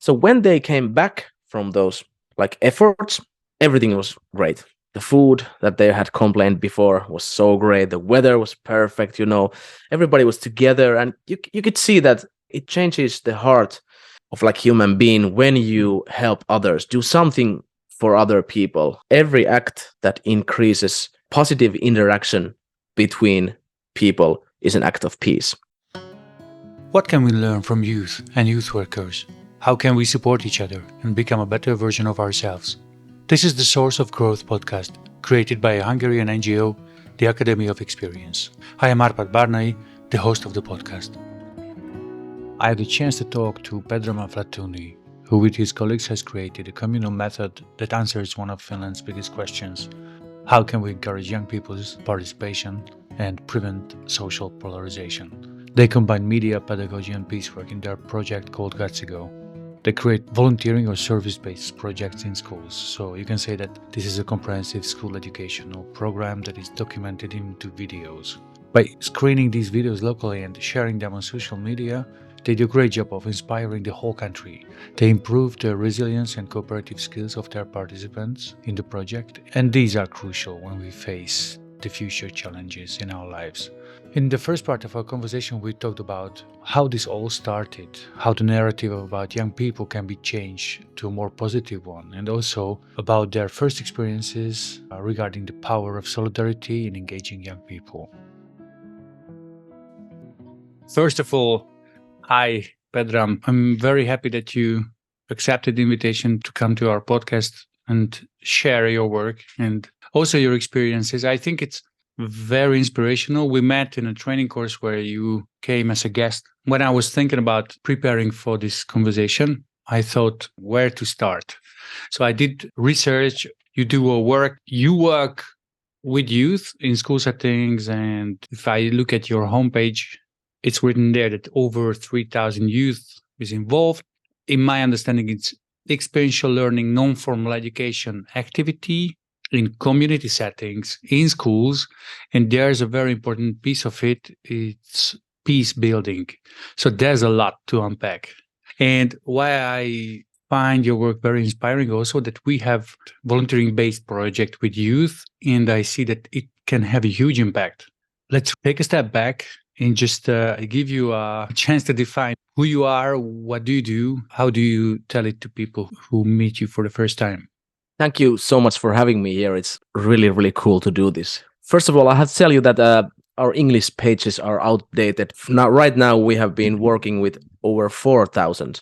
So when they came back from those like efforts, everything was great. The food that they had complained before was so great. The weather was perfect, everybody was together, and you could see that it changes the heart of like human being when you help others, do something for other people. Every act that increases positive interaction between people is an act of peace. What can we learn from youth and youth workers? How can we support each other and become a better version of ourselves? This is the Source of Growth podcast, created by a Hungarian NGO, the Academy of Experience. I am Arpad Barnai, the host of the podcast. I had the chance to talk to Pedram Aflatuni, who with his colleagues has created a communal method that answers one of Finland's biggest questions: how can we encourage young people's participation and prevent social polarization? They combine media, pedagogy and peacework in their project called Gutsy Go. They create volunteering or service-based projects in schools, so you can say that this is a comprehensive school educational program that is documented into videos. By screening these videos locally and sharing them on social media, they do a great job of inspiring the whole country. They improve the resilience and cooperative skills of their participants in the project, and these are crucial when we face the future challenges in our lives. In the first part of our conversation, we talked about how this all started, how the narrative about young people can be changed to a more positive one, and also about their first experiences regarding the power of solidarity in engaging young people. First of all, hi, Pedram. I'm very happy that you accepted the invitation to come to our podcast and share your work and also your experiences. I think it's very inspirational. We met in a training course where you came as a guest. When I was thinking about preparing for this conversation, I thought where to start. So I did research. You work with youth in school settings. And if I look at your homepage, it's written there that over 3,000 youth is involved. In my understanding, it's experiential learning, non-formal education activity in community settings, in schools, and there's a very important piece of it. It's peace building. So there's a lot to unpack. And why I find your work very inspiring also that we have volunteering-based project with youth, and I see that it can have a huge impact. Let's take a step back and just give you a chance to define who you are, what do you do, how do you tell it to people who meet you for the first time? Thank you so much for having me here. It's really, really cool to do this. First of all, I have to tell you that our English pages are outdated. Right now, we have been working with over 4,000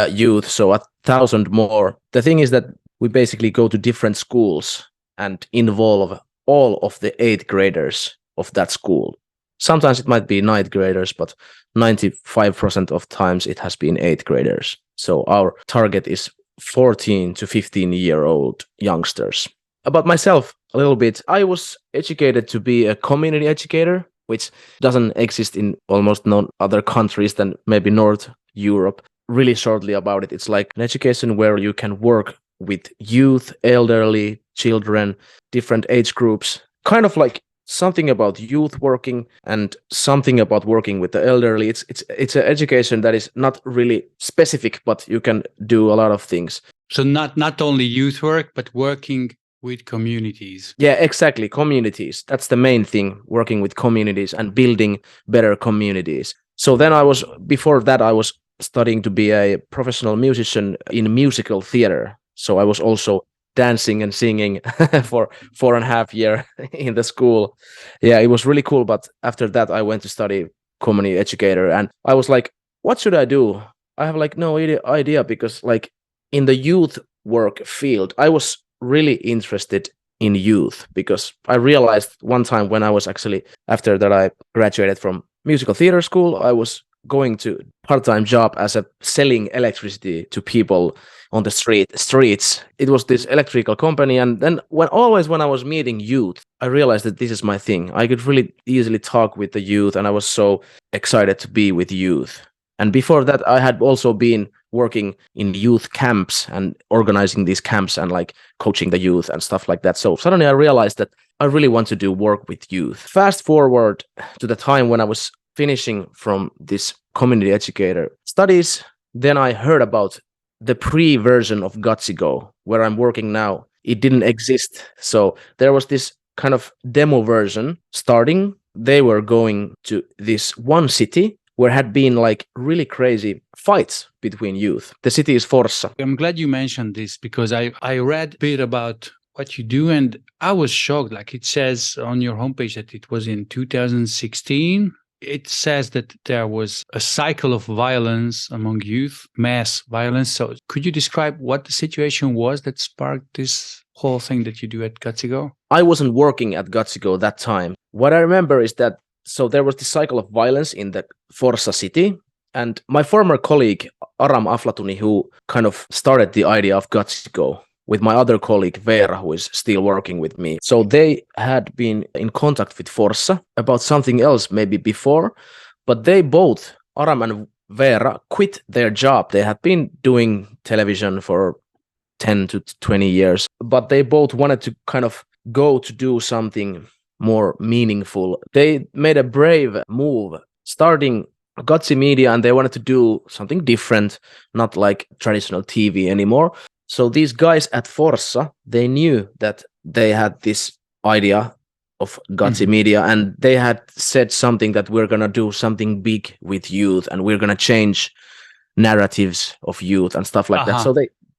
youth, so 1,000 more. The thing is that we basically go to different schools and involve all of the 8th graders of that school. Sometimes it might be 9th graders, but 95% of times it has been 8th graders. So our target is 14 to 15-year-old youngsters. About myself a little bit, I was educated to be a community educator, which doesn't exist in almost no other countries than maybe North Europe. Really shortly about it, it's like an education where you can work with youth, elderly, children, different age groups, kind of like something about youth working and something about working with the elderly. It's an education that is not really specific, but you can do a lot of things. So not only youth work, but working with communities. Yeah, exactly. Communities. That's the main thing, working with communities and building better communities. So then before that, I was studying to be a professional musician in musical theater. So I was also dancing and singing for 4.5 years in the school. Yeah, it was really cool. But after that, I went to study community educator, and I was like, what should I do? I have like no idea, because like in the youth work field, I was really interested in youth, because I realized one time when I was actually, after that I graduated from musical theater school, I was going to part-time job as a selling electricity to people on the streets. It was this electrical company, and then when I was meeting youth, I realized that this is my thing. I could really easily talk with the youth, and I was so excited to be with youth. And before that, I had also been working in youth camps and organizing these camps and like coaching the youth and stuff like that. So suddenly I realized that I really want to do work with youth. Fast forward to the time when I was finishing from this community educator studies, then I heard about the pre-version of Gutsy Go, where I'm working now, it didn't exist. So there was this kind of demo version starting. They were going to this one city where had been like really crazy fights between youth. The city is Forssa. I'm glad you mentioned this because I read a bit about what you do and I was shocked. Like it says on your homepage that it was in 2016. It says that there was a cycle of violence among youth, mass violence. So could you describe what the situation was that sparked this whole thing that you do at Gutsy Go? I wasn't working at Gutsy Go that time. What I remember is that so there was this cycle of violence in the Forssa city, and my former colleague Pedram Aflatuni, who kind of started the idea of Gutsy Go with my other colleague Veera, who is still working with me. So they had been in contact with Forssa about something else maybe before, but they both, Aram and Veera, quit their job. They had been doing television for 10 to 20 years, but they both wanted to kind of go to do something more meaningful. They made a brave move starting Gutsy Media, and they wanted to do something different, not like traditional TV anymore. So these guys at Forssa, they knew that they had this idea of Gutsy Media, and they had said something that we're going to do something big with youth, and we're going to change narratives of youth and stuff like that. So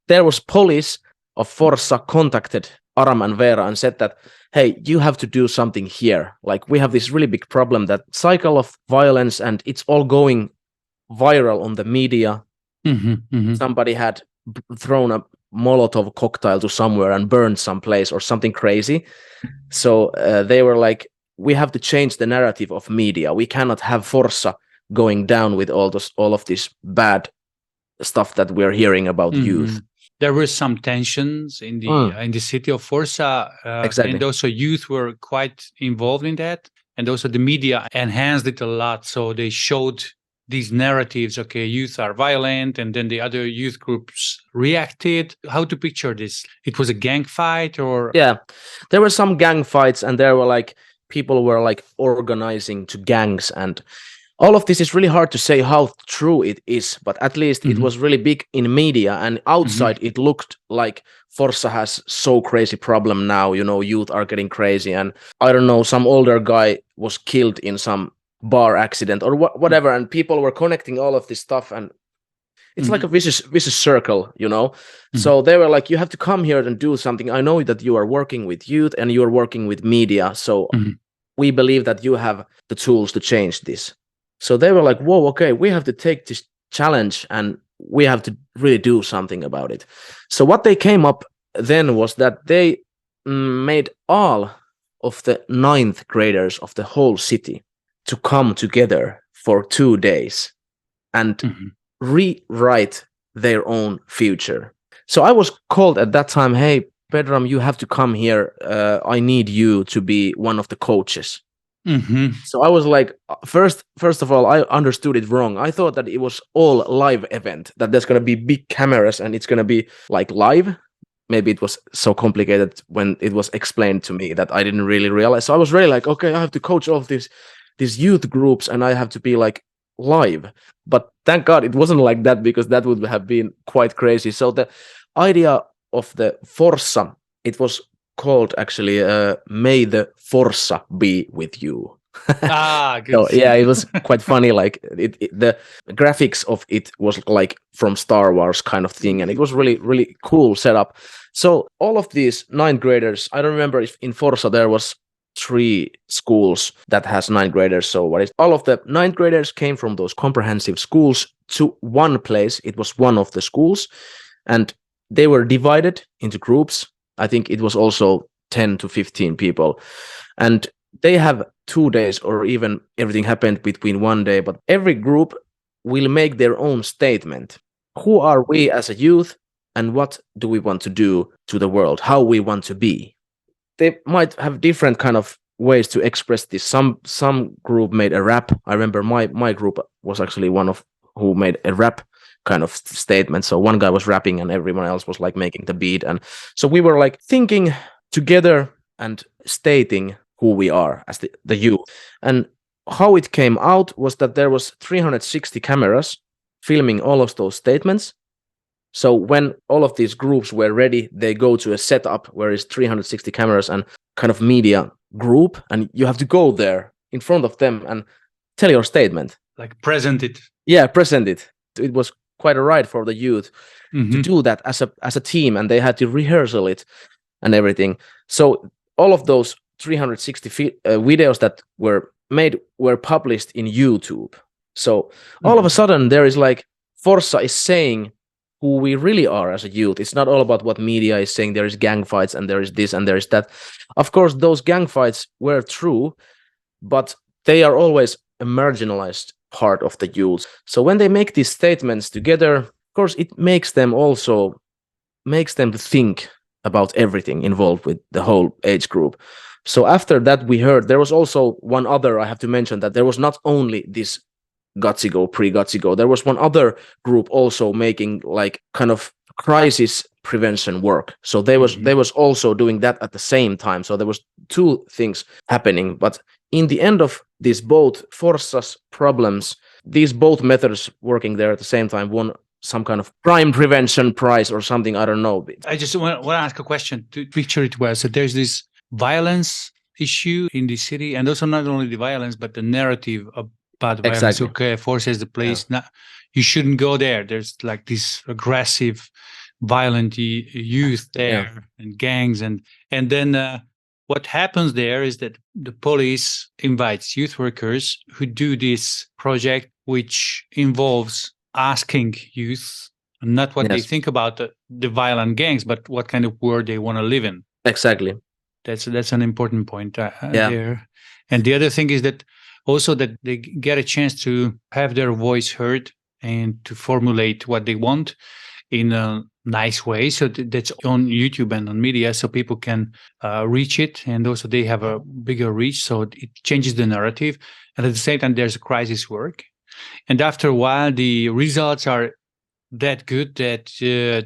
there was police of Forssa contacted Aram and Veera and said that, hey, you have to do something here. Like we have this really big problem, that cycle of violence, and it's all going viral on the media. Somebody had thrown a Molotov cocktail to somewhere and burned someplace or something crazy. So they were like, we have to change the narrative of media. We cannot have Forssa going down with all of this bad stuff that we're hearing about youth. There were some tensions in the city of Forssa, exactly. and also youth were quite involved in that, and also the media enhanced it a lot. So they showed these narratives. Okay, youth are violent, and then the other youth groups reacted. How to picture this? It was a gang fight, or there were some gang fights, and there were like people were like organizing to gangs, and all of this is really hard to say how true it is, but at least it was really big in media, and outside it looked like Forssa has so crazy problem now, youth are getting crazy, and I don't know, some older guy was killed in some bar accident or whatever, and people were connecting all of this stuff, and it's like a vicious circle, So they were like, you have to come here and do something. I know that you are working with youth and you are working with media, so we believe that you have the tools to change this. So they were like, whoa, okay, we have to take this challenge and we have to really do something about it. So what they came up then was that they made all of the 9th graders of the whole city to come together for 2 days and rewrite their own future. So I was called at that time, hey, Pedram, you have to come here. I need you to be one of the coaches. So I was like, first of all, I understood it wrong. I thought that it was all live event, that there's going to be big cameras and it's going to be like live. Maybe it was so complicated when it was explained to me that I didn't really realize. So I was really like, okay, I have to coach all of these youth groups and I have to be like live. But thank God it wasn't like that, because that would have been quite crazy. So the idea of the Forssa, it was called actually May the Forssa be with you. Good. So yeah, it was quite funny. Like the graphics of it was like from Star Wars kind of thing, and it was really, really cool setup. So all of these 9th graders, I don't remember if in Forssa there was 3 schools that has 9th graders. So all of the 9th graders came from those comprehensive schools to one place. It was one of the schools, and they were divided into groups. I think it was also 10 to 15 people, and they have 2 days, or even everything happened between 1 day, but every group will make their own statement. Who are we as a youth, and what do we want to do to the world? How we want to be? They might have different kind of ways to express this. Some group made a rap. I remember my group was actually one of who made a rap kind of statement. So one guy was rapping and everyone else was like making the beat. And so we were like thinking together and stating who we are as the youth. And how it came out was that there was 360 cameras filming all of those statements. So when all of these groups were ready, they go to a setup where is 360 cameras and kind of media group, and you have to go there in front of them and tell your statement. Like present it. Yeah, present it. It was quite a ride for the youth to do that as a team, and they had to rehearsal it and everything. So all of those 360 videos that were made were published in YouTube. So all of a sudden there is like Forza is saying who we really are as a youth. It's not all about what media is saying. There is gang fights and there is this and there is that. Of course, those gang fights were true, but they are always a marginalized part of the youth. So when they make these statements together, of course, it makes them to think about everything involved with the whole age group. So after that, we heard there was also one other, I have to mention that there was not only this Gutsy Go, pre-Gutsy Go, there was one other group also making like kind of crisis prevention work. So they was also doing that at the same time. So there was two things happening. But in the end of these both Forza's problems, these both methods working there at the same time won some kind of crime prevention prize or something. I don't know. I just want to ask a question to picture it well. So there's this violence issue in the city, and also not only the violence, but the narrative about violence. Exactly. Okay, Forza is the place. Yeah. You shouldn't go there. There's like this aggressive, violent youth there and gangs. And then what happens there is that the police invites youth workers who do this project, which involves asking youth not what they think about the violent gangs, but what kind of world they want to live in. Exactly. That's an important point there. And the other thing is that also that they get a chance to have their voice heard and to formulate what they want in a nice way. So that's on YouTube and on media, so people can reach it, and also they have a bigger reach. So it changes the narrative, and at the same time, there's a crisis work. And after a while, the results are that good that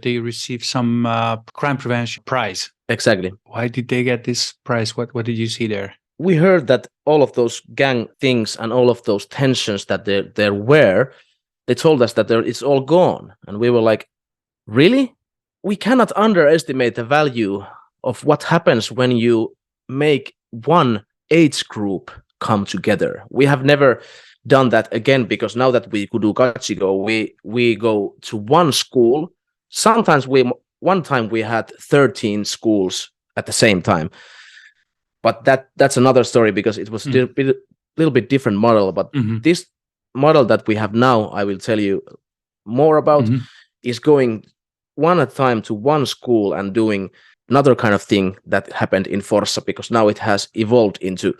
they receive some crime prevention prize. Exactly. Why did they get this prize? What did you see there? We heard that all of those gang things and all of those tensions that there were, they told us that it's all gone. And we were like, really? We cannot underestimate the value of what happens when you make one age group come together. We have never done that again, because now that we could do Gutsy Go, we go to one school. Sometimes one time we had 13 schools at the same time. But that's another story, because it was a little bit different model. But this model that we have now, I will tell you more about, is going one at a time to one school and doing another kind of thing that happened in Forza, because now it has evolved into,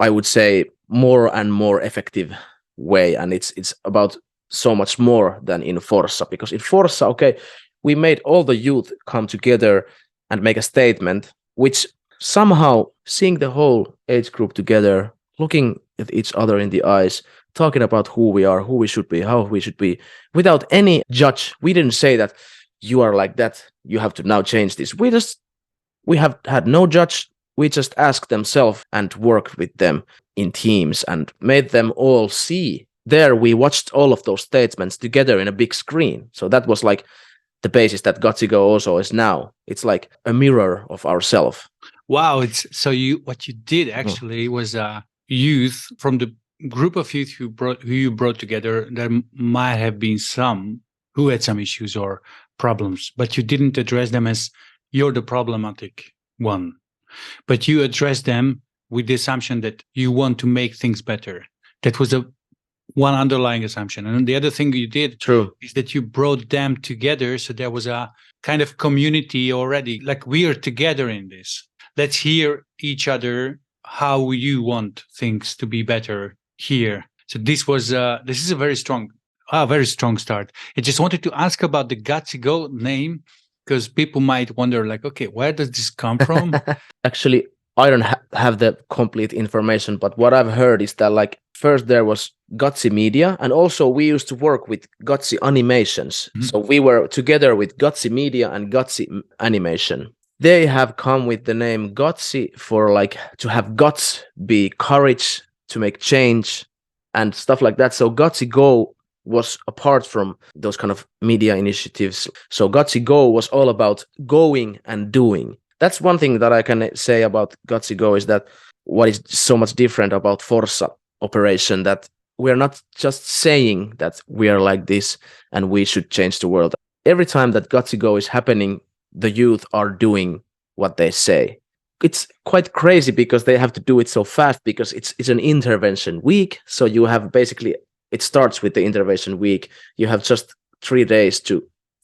I would say, more and more effective way. And it's about so much more than in Forza, because in Forza, okay, we made all the youth come together and make a statement, which somehow seeing the whole age group together, looking at each other in the eyes, talking about who we are, who we should be, how we should be, without any judge. We didn't say that you are like that, you have to now change this. We have had no judge. We just asked themselves and worked with them in teams and made them all see. There we watched all of those statements together in a big screen. So that was like the basis that Gutsy Go also is now. It's like a mirror of ourselves. Wow, what you did actually was youth from the group of youth who you brought together. There might have been some who had some issues or problems, but you didn't address them as you're the problematic one, but you addressed them with the assumption that you want to make things better. That was one underlying assumption. And the other thing you did is that you brought them together, so there was a kind of community already, like we are together in this. Let's hear each other how you want things to be better here. So this is a very strong start. I just wanted to ask about the Gutsy Go name, because people might wonder, like, okay, where does this come from? Actually, I don't have the complete information, but what I've heard is that, like, first there was Gutsy Media, and also we used to work with Gutsy Animations. So we were together with Gutsy Media and Gutsy Animation. They have come with the name Gutsy for, like, to have guts, be courage, to make change and stuff like that. So Gutsy Go was apart from those kind of media initiatives. So Gutsy Go was all about going and doing. That's one thing that I can say about Gutsy Go, is that what is so much different about Forza operation, that we're not just saying that we are like this and we should change the world. Every time that Gutsy Go is happening, the youth are doing what they say. It's quite crazy because they have to do it so fast, because it's an intervention week. So you have basically, it starts with the intervention week. You have just 3 days to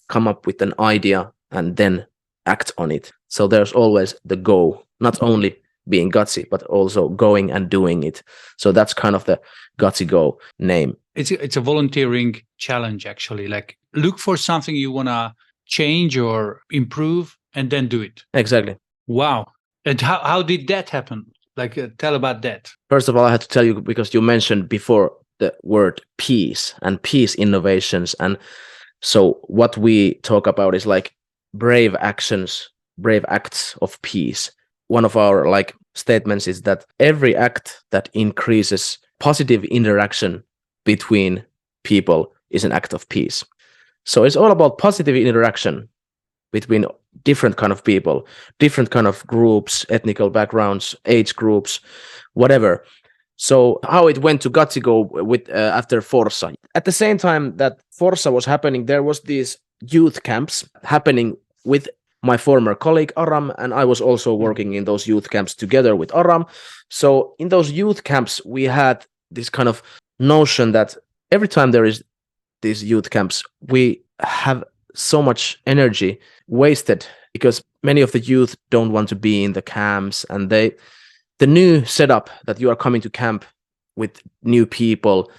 come up with an idea and then act on it. So there's always the go, not only being gutsy, but also going and doing it. So that's kind of the Gutsy Go name. It's a volunteering challenge, actually. Like, look for something you want to change or improve and then do it. Exactly. Wow. And how did that happen? Like, tell about that. First of all, I had to tell you, because you mentioned before the word peace and peace innovations. And so what we talk about is like brave actions, brave acts of peace. One of our like statements is that every act that increases positive interaction between people is an act of peace. So it's all about positive interaction between different kind of people, different kind of groups, ethnical backgrounds, age groups, whatever. So how it went to Gutsy Go with after Forza. At the same time that Forza was happening, there was these youth camps happening with my former colleague Aram, and I was also working in those youth camps together with Aram. So in those youth camps, we had this kind of notion that every time there is these youth camps, we have so much energy wasted, because many of the youth don't want to be in the camps, and the new setup that you are coming to camp with new people,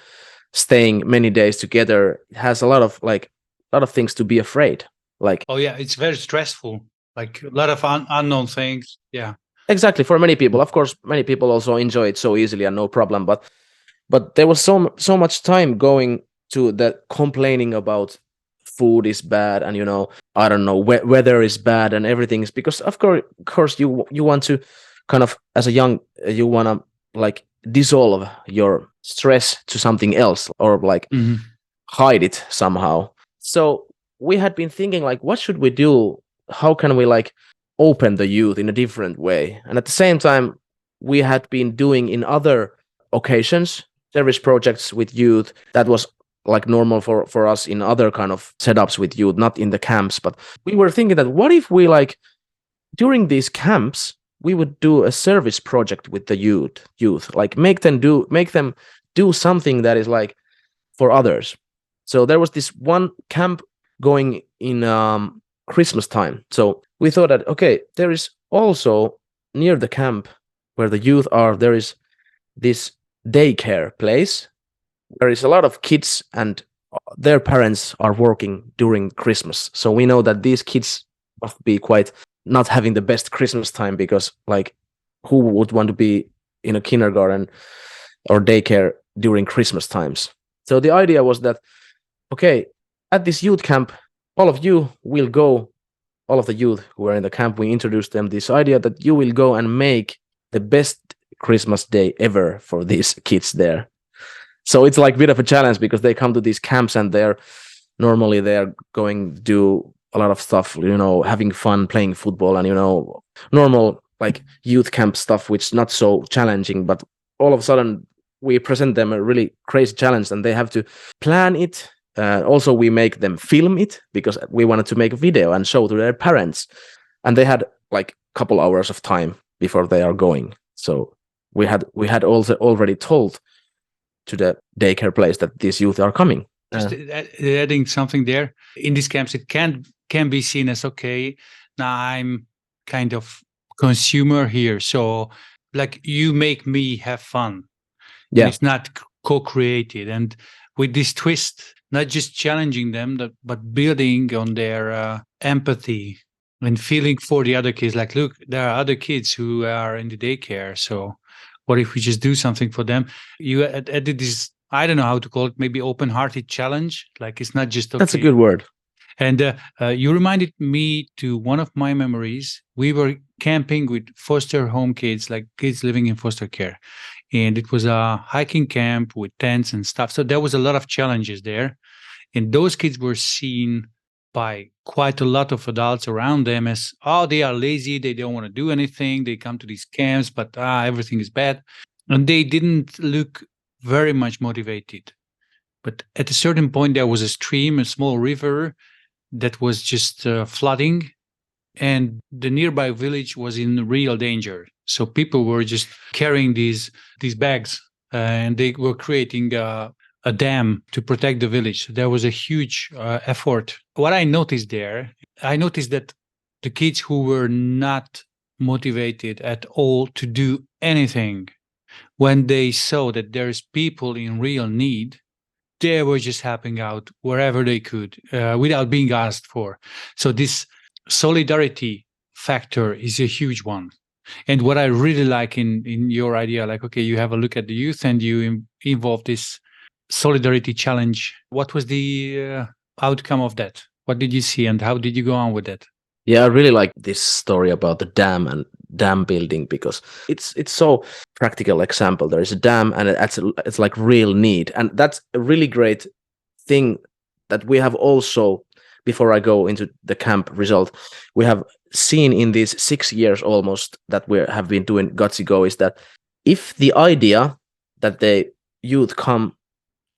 staying many days together, has a lot of things to be afraid. Like, oh yeah, it's very stressful. Like a lot of unknown things. Yeah, exactly, for many people. Of course, many people also enjoy it so easily and no problem. But there was so much time going to the complaining about food is bad, and I don't know, weather is bad and everything is, because of course you want to kind of, as a young, you want to like dissolve your stress to something else, or like hide it somehow. So we had been thinking like, what should we do? How can we like open the youth in a different way? And at the same time, we had been doing in other occasions service projects with youth that was like normal for us in other kind of setups with youth, not in the camps. But we were thinking that what if we like during these camps we would do a service project with the youth, like make them do something that is like for others. So there was this one camp going in Christmas time. So we thought that, okay, there is also near the camp where the youth are, there is this daycare place. There is a lot of kids and their parents are working during Christmas. So we know that these kids must be quite not having the best Christmas time, because like who would want to be in a kindergarten or daycare during Christmas times? So the idea was that, okay, at this youth camp, all of you will go, all of the youth who are in the camp, we introduced them this idea that you will go and make the best Christmas day ever for these kids there. So it's like a bit of a challenge, because they come to these camps and they're going to do a lot of stuff, having fun, playing football, and normal like youth camp stuff, which is not so challenging. But all of a sudden we present them a really crazy challenge and they have to plan it. Also we make them film it, because we wanted to make a video and show to their parents, and they had like a couple hours of time before they are going. So we had also already told to the daycare place that these youth are coming. Just adding something there. In these camps, it can be seen as, okay, now I'm kind of consumer here, so like you make me have fun. Yeah, and it's not co-created, and with this twist, not just challenging them, but building on their empathy and feeling for the other kids. Like, look, there are other kids who are in the daycare, so what if we just do something for them? You added this, I don't know how to call it, maybe open-hearted challenge. Like, it's not just, okay. That's a good word. And you reminded me to one of my memories. We were camping with foster home kids, like kids living in foster care, and it was a hiking camp with tents and stuff. So there was a lot of challenges there. And those kids were seen by quite a lot of adults around them as, oh, they are lazy, they don't want to do anything, they come to these camps, but everything is bad. And they didn't look very much motivated. But at a certain point, there was a stream, a small river that was just flooding, and the nearby village was in real danger. So people were just carrying these bags, and they were creating a dam to protect the village. There was a huge effort. What I noticed that the kids who were not motivated at all to do anything, when they saw that there's people in real need, they were just helping out wherever they could without being asked for. So this solidarity factor is a huge one. And what I really like in your idea, like, okay, you have a look at the youth and you involve this solidarity challenge. What was the outcome of that? What did you see and how did you go on with that? Yeah, I really like this story about the dam and dam building because it's so practical example. There is a dam and it's like real need, and that's a really great thing that we have also. Before I go into the camp result, we have seen in these 6 years almost that we have been doing Gutsy Go is that if the idea that the youth come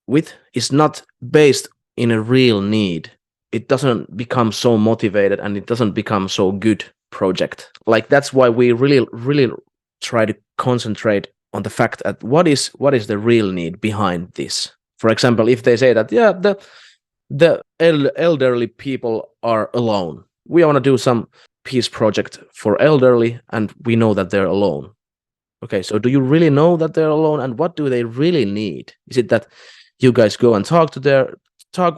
with is not based in a real need, it doesn't become so motivated and it doesn't become so good project. Like that's why we really try to concentrate on the fact that what is the real need behind this. For example, if they say that the elderly people are alone, we want to do some peace project for elderly and we know that they're alone. Okay, so do you really know that they're alone, and what do they really need? Is it that you guys go and talk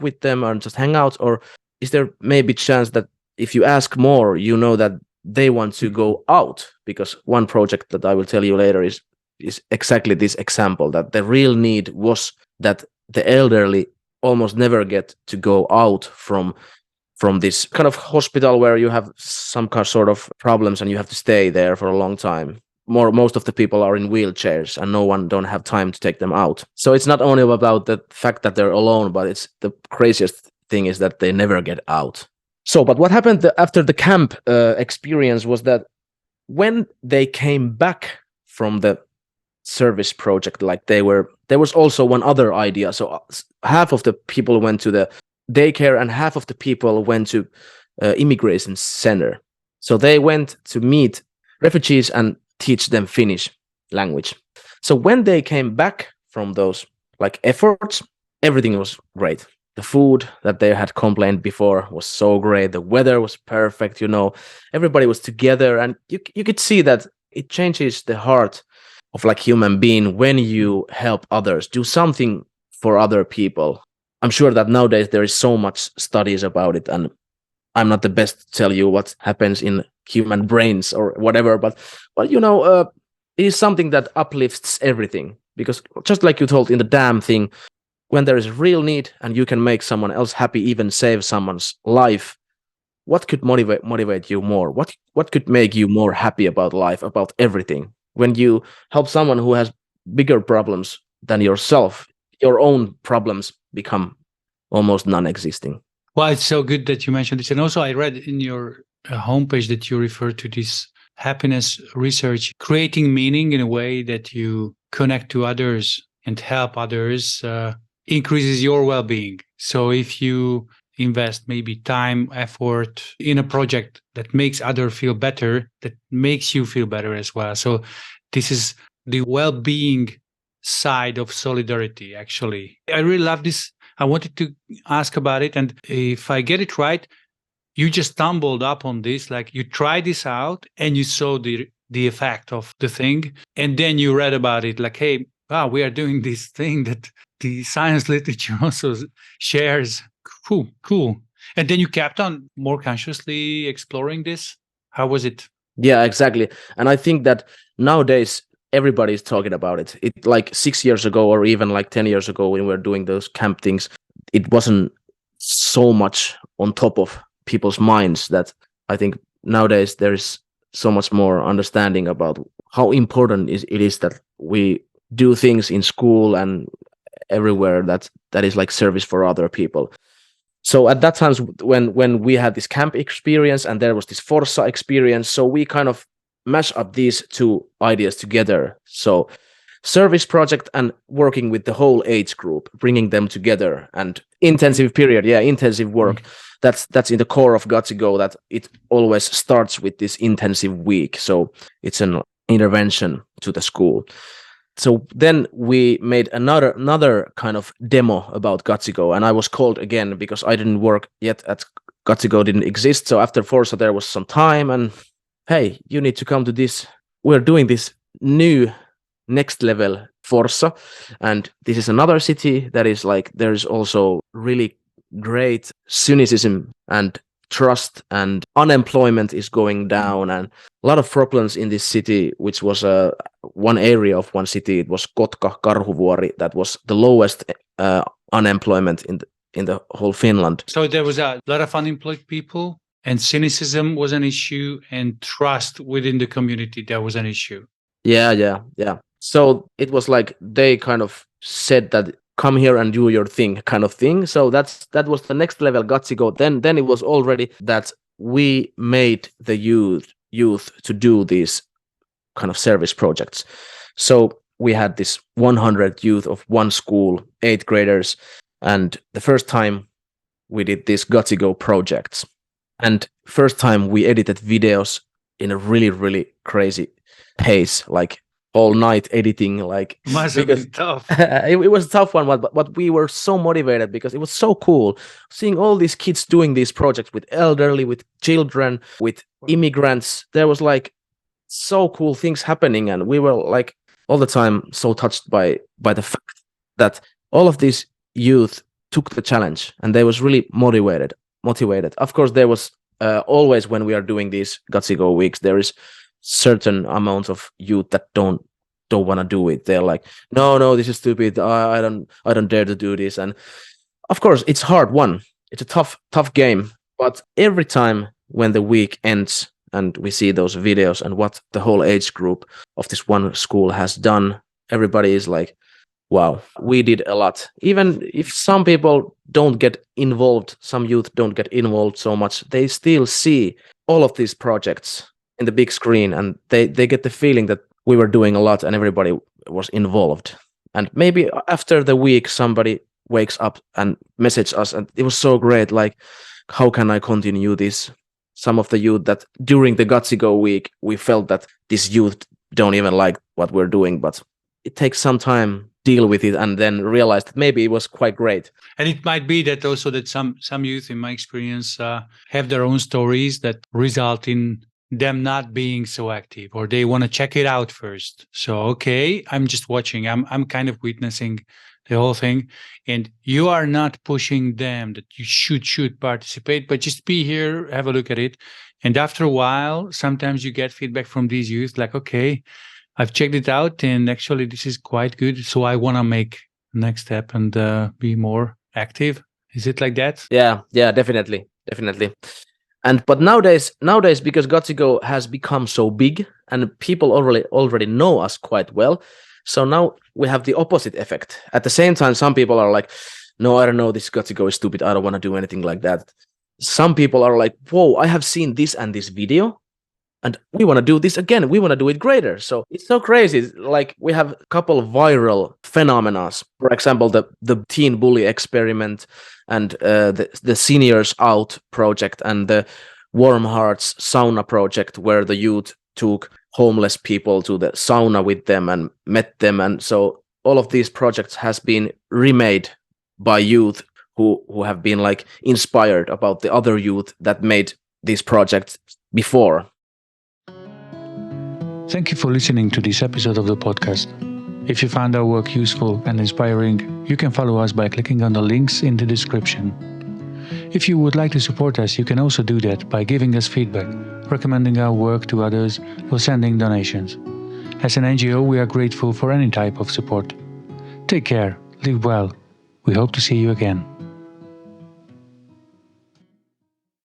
with them and just hang out, or is there maybe chance that if you ask more, you know that they want to go out? Because one project that I will tell you later is exactly this example, that the real need was that the elderly almost never get to go out from this kind of hospital where you have some kind of sort of problems and you have to stay there for a long time. Most of the people are in wheelchairs and no one don't have time to take them out. So it's not only about the fact that they're alone, but it's the craziest thing is that they never get out. So, but what happened after the camp experience was that when they came back from the service project, like there was also one other idea. So half of the people went to the daycare and half of the people went to immigration center. So they went to meet refugees and teach them Finnish language. So when they came back from those like efforts, everything was great. The food that they had complained before was so great. The weather was perfect, everybody was together, and you could see that it changes the heart of like human being when you help others, do something for other people. I'm sure that nowadays there is so much studies about it, and I'm not the best to tell you what happens in human brains or whatever, but it is something that uplifts everything. Because just like you told in the dam thing, when there is real need and you can make someone else happy, even save someone's life, what could motivate you more? What could make you more happy about life, about everything? When you help someone who has bigger problems than yourself, your own problems become almost non-existing. Well, it's so good that you mentioned this. And also I read in your homepage that you refer to this happiness research, creating meaning in a way that you connect to others and help others increases your well-being. So if you invest maybe time, effort in a project that makes others feel better, that makes you feel better as well. So this is the well-being side of solidarity, actually. I really love this. I wanted to ask about it. And if I get it right, you just stumbled up on this, like you tried this out and you saw the effect of the thing. And then you read about it like, hey, wow, we are doing this thing that the science literature also shares. Cool. And then you kept on more consciously exploring this. How was it? Yeah, exactly. And I think that nowadays everybody's talking about it. It like 6 years ago or even like 10 years ago when we were doing those camp things, it wasn't so much on top of people's minds. That I think nowadays there is so much more understanding about how important it is that we do things in school and everywhere that is like service for other people. So at that times when we had this camp experience and there was this Forza experience, so we kind of mash up these two ideas together. So service project and working with the whole age group, bringing them together, and intensive period, intensive work. That's in the core of Gutsy Go, that it always starts with this intensive week. So it's an intervention to the school. So then we made another kind of demo about Gutsy Go, and I was called again because I didn't work yet at Gutsy Go, didn't exist. So after Forza there was some time, and hey, you need to come to this. We're doing this new next level Forza, and this is another city that is like, there's also really great cynicism and trust, and unemployment is going down, and a lot of problems in this city, which was one area of one city. It was Kotka, Karhuvuori, that was the lowest unemployment in the whole Finland. So there was a lot of unemployed people, and cynicism was an issue, and trust within the community, that was an issue. Yeah. So it was like they kind of said that come here and do your thing, kind of thing. So that was the next level Gutsy Go. Then it was already that we made the youth to do these kind of service projects. So we had this 100 youth of one school, 8th graders, and the first time we did these Gutsy Go projects, and first time we edited videos in a really, really crazy pace, like all night editing, like Must have been tough. it was a tough one, but we were so motivated because it was so cool seeing all these kids doing these projects with elderly, with children, with immigrants. There was like so cool things happening, and we were like all the time so touched by the fact that all of these youth took the challenge, and they was really motivated. Of course, there was always, when we are doing these Gutsy Go weeks, there is certain amount of youth that don't want to do it. They're like, no, this is stupid. I don't dare to do this. And of course, it's hard one. It's a tough game. But every time when the week ends and we see those videos and what the whole age group of this one school has done, everybody is like, wow, we did a lot. Even if some people don't get involved, some youth don't get involved so much, they still see all of these projects in the big screen, and they get the feeling that we were doing a lot and everybody was involved. And maybe after the week somebody wakes up and message us, and it was so great, like, how can I continue this? Some of the youth that during the Gutsy Go week we felt that this youth don't even like what we're doing, but it takes some time deal with it and then realize that maybe it was quite great. And it might be that also that some youth, in my experience, have their own stories that result in them not being so active, or they want to check it out first. So, okay, I'm just watching. I'm kind of witnessing the whole thing, and you are not pushing them that you should participate, but just be here, have a look at it. And after a while, sometimes you get feedback from these youth, like, okay, I've checked it out, and actually this is quite good. So I want to make the next step and be more active. Is it like that? Yeah, definitely. But nowadays, because Gutsy Go has become so big and people already know us quite well, so now we have the opposite effect. At the same time, some people are like, no, I don't know, this Gutsy Go is stupid, I don't want to do anything like that. Some people are like, whoa, I have seen this and this video, and we want to do this again. We want to do it greater. So it's so crazy. Like, we have a couple of viral phenomena. For example, the teen bully experiment, and the Seniors Out project, and the Warm Hearts sauna project, where the youth took homeless people to the sauna with them and met them. And so all of these projects has been remade by youth who have been like inspired about the other youth that made these projects before. Thank you for listening to this episode of the podcast. If you found our work useful and inspiring, you can follow us by clicking on the links in the description. If you would like to support us, you can also do that by giving us feedback, recommending our work to others, or sending donations. As an NGO, we are grateful for any type of support. Take care, live well. We hope to see you again.